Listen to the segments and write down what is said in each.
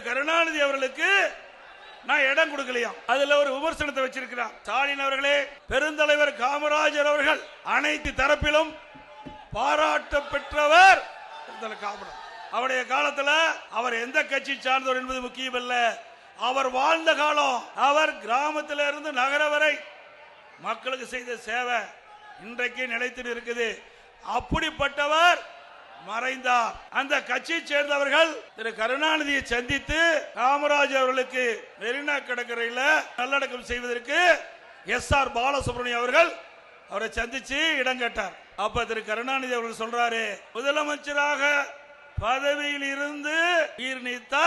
கருணாநிதி அவர்களுக்கு நான் இடம் கொடுக்கலையாம். அதுல ஒரு விமர்சனத்தை வச்சிருக்கிறார். ஸ்டாலின் அவர்களே, பெருந்தலைவர் காமராஜர் அவர்கள் அனைத்து தரப்பிலும் பாராட்ட பெற்றவர். காமராஜர் அவருடைய காலத்துல அவர் எந்த கட்சி சார்ந்தவர் என்பது முக்கியம் அல்ல. அவர் வாழ்ந்த காலம், அவர் கிராமத்தில் இருந்து நகர வரை மக்களுக்கு செய்த சேவை இன்றைக்கு நிலைத்து இருக்குது. அப்படிப்பட்டவர் மறைந்தார். அந்த கட்சியை சேர்ந்தவர்கள் திரு கருணாநிதியை சந்தித்து காமராஜர் அவர்களுக்கு மெரினா கடற்கரையில் நல்லடக்கம் செய்வதற்கு SR பாலசுப்ரமணியம் அவர்கள் அவரை சந்திச்சு இடம் கேட்டார். அப்ப திரு கருணாநிதி அவர்கள் சொல்றாரு, முதலமைச்சராக பதவியில் இருந்து உயிர் நீத்தா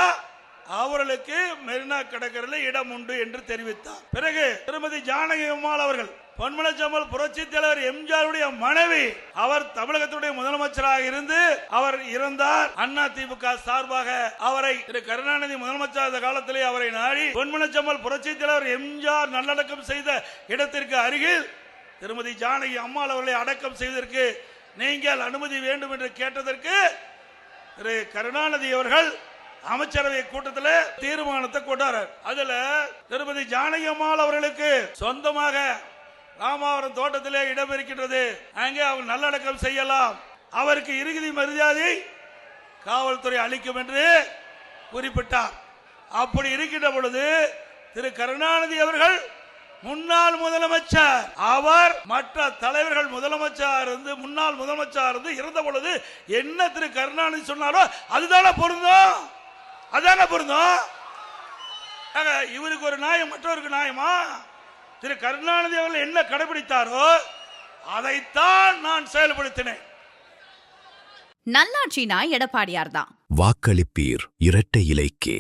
அவர்களுக்கு மெரினா கடற்கரையில் இடம் உண்டு என்று தெரிவித்தார். பிறகு திருமதி ஜானகி அம்மாள் அவர்கள், பொன்மனச்செம்மல் புரட்சி தலைவர் எம்ஜிஆருடைய மனைவி, அவர் தமிழகத்துடைய முதலமைச்சராக இருந்து அவர் இறந்தார். அதிமுக சார்பாக அவரை திரு கருணாநிதி முதலமைச்சர் காலத்திலே அவரை நாடி பொன்மனச்செம்மல் புரட்சி தலைவர் எம்ஜிஆர் நல்லடக்கம் செய்த இடத்திற்கு அருகில் திருமதி ஜானகி அம்மாள் அவர்களை அடக்கம் செய்வதற்கு நீங்கள் அனுமதி வேண்டும் என்று கேட்டதற்கு திரு கருணாநிதி அவர்கள் அமைச்சரவை கூட்டத்தில் தீர்மானத்தை கொண்டார். அதுல திருமதி ஜானகி அம்மாள் அவர்களுக்கு சொந்தமாக ராமாவரம் தோட்டத்திலே இடம் இருக்கின்றது, அங்கே அவர் நல்லடக்கம் செய்யலாம், அவருக்கு இறுதி மரியாதை காவல்துறை அளிக்கும் என்று குறிப்பிட்டார். அப்படி இருக்கின்ற பொழுது திரு கருணாநிதி அவர்கள் முன்னாள் முதலமைச்சர், அவர் மற்ற தலைவர்கள் முதலமைச்சர் இருந்து முன்னாள் முதலமைச்சர் இருந்து இருந்த பொழுது என்ன திரு கருணாநிதி சொன்னாரோ அதுதானே பொருந்தும், அதான பொருந்தும். இவருக்கு ஒரு நியாயம் மற்றவருக்கு நியாயமா? திரு கருணாநிதி அவர்கள் என்ன கடைபிடித்தாரோ அதைத்தான் நான் செயல்படுத்தினேன். நல்லாட்சினா எடப்பாடியார் தான். வாக்களிப்பீர் இரட்டை இலைக்கே.